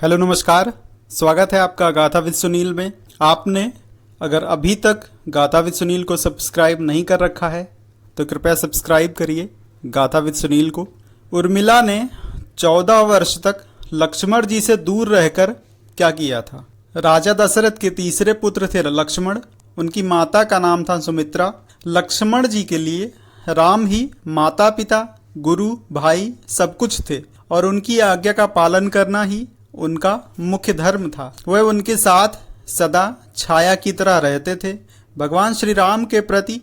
Hello नमस्कार। स्वागत है आपका गाथा विद सुनील में। आपने अगर अभी तक गाथा विद सुनील को सब्सक्राइब नहीं कर रखा है तो कृपया सब्सक्राइब करिए गाथा विद सुनील को। उर्मिला ने 14 वर्ष तक लक्ष्मण जी से दूर रहकर क्या किया था? राजा दशरथ के तीसरे पुत्र थे लक्ष्मण। उनकी माता का नाम था सुमित्रा। लक्ष्मण जी के लिए राम ही माता पिता, गुरु, भाई सब कुछ थे और उनकी आज्ञा का पालन करना ही उनका मुख्य धर्म था। वह उनके साथ सदा छाया की तरह रहते थे। भगवान श्री राम के प्रति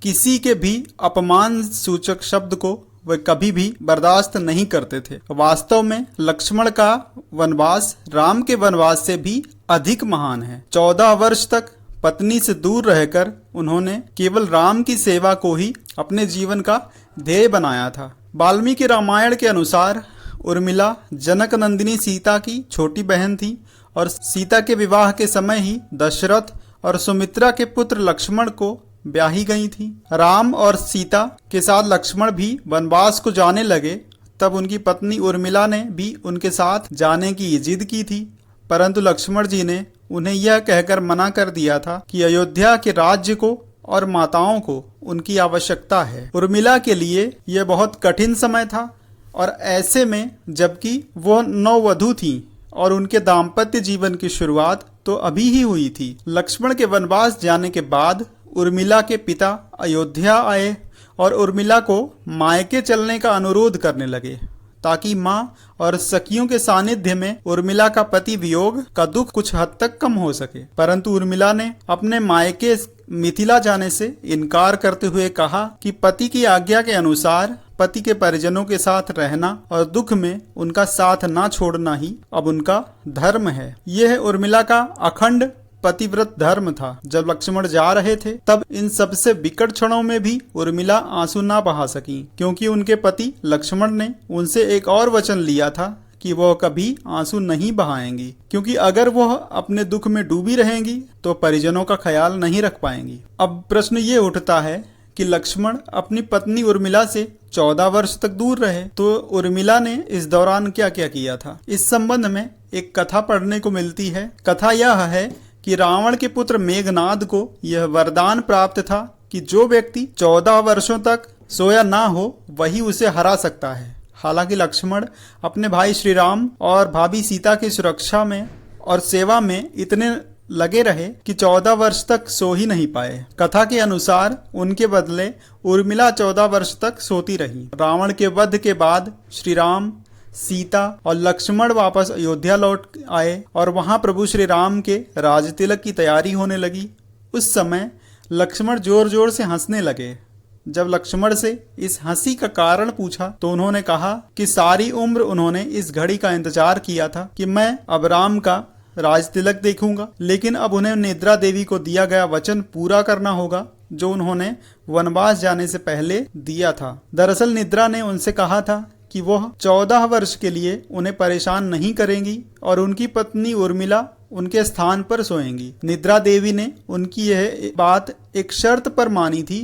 किसी के भी अपमान सूचक शब्द को वे कभी भी बर्दाश्त नहीं करते थे। वास्तव में लक्ष्मण का वनवास राम के वनवास से भी अधिक महान है। 14 वर्ष तक पत्नी से दूर रहकर उन्होंने केवल राम की सेवा को ही अपने जीवन का ध्येय बनाया था। वाल्मीकि रामायण के अनुसार उर्मिला जनक नंदिनी सीता की छोटी बहन थी और सीता के विवाह के समय ही दशरथ और सुमित्रा के पुत्र लक्ष्मण को ब्याही गई थी। राम और सीता के साथ लक्ष्मण भी वनवास को जाने लगे तब उनकी पत्नी उर्मिला ने भी उनके साथ जाने की जिद की थी, परंतु लक्ष्मण जी ने उन्हें यह कहकर मना कर दिया था कि अयोध्या के राज्य को और माताओं को उनकी आवश्यकता है। उर्मिला के लिए यह बहुत कठिन समय था और ऐसे में जबकि वो नववधू थी और उनके दाम्पत्य जीवन की शुरुआत तो अभी ही हुई थी। लक्ष्मण के वनवास जाने के बाद उर्मिला के पिता अयोध्या आए और उर्मिला को मायके चलने का अनुरोध करने लगे ताकि मां और सखियों के सानिध्य में उर्मिला का पति वियोग का दुख कुछ हद तक कम हो सके। परंतु उर्मिला ने अपने मायके मिथिला जाने से इनकार करते हुए कहा कि पति की आज्ञा के अनुसार पति के परिजनों के साथ रहना और दुख में उनका साथ ना छोड़ना ही अब उनका धर्म है। यह उर्मिला का अखंड पतिव्रत धर्म था। जब लक्ष्मण जा रहे थे तब इन सबसे विकट क्षणों में भी उर्मिला आंसू ना बहा सकी, क्योंकि उनके पति लक्ष्मण ने उनसे एक और वचन लिया था कि वह कभी आंसू नहीं बहाएंगी, क्योंकि अगर वह अपने दुख में डूबी रहेंगी तो परिजनों का ख्याल नहीं रख पाएंगी। अब प्रश्न ये उठता है कि लक्ष्मण अपनी पत्नी उर्मिला से 14 वर्ष तक दूर रहे तो उर्मिला ने इस दौरान क्या क्या किया था? इस संबंध में एक कथा पढ़ने को मिलती है। कथा यह है कि रावण के पुत्र मेघनाद को यह वरदान प्राप्त था कि जो व्यक्ति 14 वर्षों तक सोया ना हो वही उसे हरा सकता है। हालांकि लक्ष्मण अपने भाई श्री राम और भाभी सीता की सुरक्षा में और सेवा में इतने लगे रहे कि 14 वर्ष तक सो ही नहीं पाए। कथा के अनुसार उनके बदले उर्मिला 14 वर्ष तक सोती रही। रावण के वध के बाद श्री राम, सीता और लक्ष्मण वापस अयोध्या लौट आए और वहां प्रभु श्री राम के राजतिलक की तैयारी होने लगी। उस समय लक्ष्मण जोर जोर से हंसने लगे। जब लक्ष्मण से इस हंसी का कारण पूछा तो उन्होंने कहा कि सारी उम्र उन्होंने इस घड़ी का इंतजार किया था कि मैं अब राम का राजतिलक देखूंगा, लेकिन अब उन्हें निद्रा देवी को दिया गया वचन पूरा करना होगा जो उन्होंने वनवास जाने से पहले दिया था। दरअसल निद्रा ने उनसे कहा था कि वह 14 वर्ष के लिए उन्हें परेशान नहीं करेंगी और उनकी पत्नी उर्मिला उनके स्थान पर सोएंगी। निद्रा देवी ने उनकी यह बात एक शर्त पर मानी थी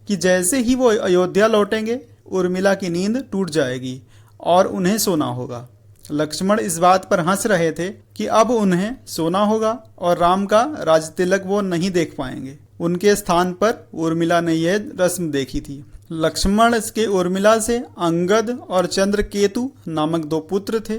कि जैसे ही वो अयोध्या लौटेंगे उर्मिला की नींद टूट जाएगी और उन्हें सोना होगा। लक्ष्मण इस बात पर हंस रहे थे कि अब उन्हें सोना होगा और राम का राजतिलक वो नहीं देख पाएंगे। उनके स्थान पर उर्मिला ने यह रस्म देखी थी। लक्ष्मण के उर्मिला से अंगद और चंद्रकेतु नामक 2 पुत्र थे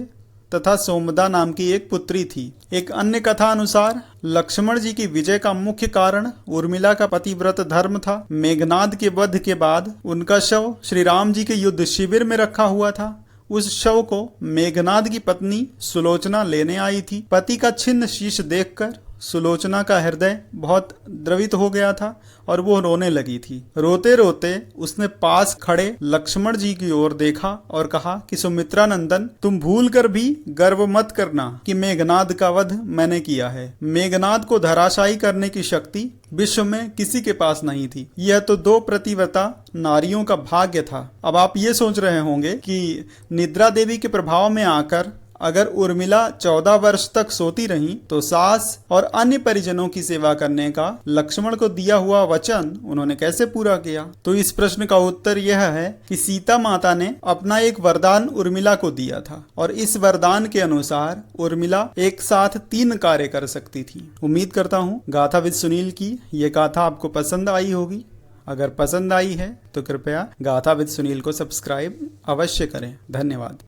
तथा सोमदा नाम की एक पुत्री थी। एक अन्य कथा अनुसार लक्ष्मण जी की विजय का मुख्य कारण उर्मिला का पतिव्रत धर्म था। मेघनाद के वध के बाद उनका शव श्री राम जी के युद्ध शिविर में रखा हुआ था। उस शव को मेघनाद की पत्नी सुलोचना लेने आई थी। पति का छिन्न शीश देखकर सुलोचना का हृदय बहुत द्रवित हो गया था और वो रोने लगी थी। रोते रोते उसने पास खड़े लक्ष्मण जी की ओर देखा और कहा कि सुमित्रा नंदन, तुम भूल कर भी गर्व मत करना कि मेघनाद का वध मैंने किया है। मेघनाद को धराशायी करने की शक्ति विश्व में किसी के पास नहीं थी। यह तो 2 प्रतिव्रता नारियों का भाग्य था। अब आप ये सोच रहे होंगे कि निद्रा देवी के प्रभाव में आकर अगर उर्मिला 14 वर्ष तक सोती रहीं तो सास और अन्य परिजनों की सेवा करने का लक्ष्मण को दिया हुआ वचन उन्होंने कैसे पूरा किया? तो इस प्रश्न का उत्तर यह है कि सीता माता ने अपना एक वरदान उर्मिला को दिया था और इस वरदान के अनुसार उर्मिला एक साथ 3 कार्य कर सकती थी। उम्मीद करता हूँ गाथा विद सुनील की ये गाथा आपको पसंद आई होगी। अगर पसंद आई है तो कृपया गाथा विद सुनील को सब्सक्राइब अवश्य करें। धन्यवाद।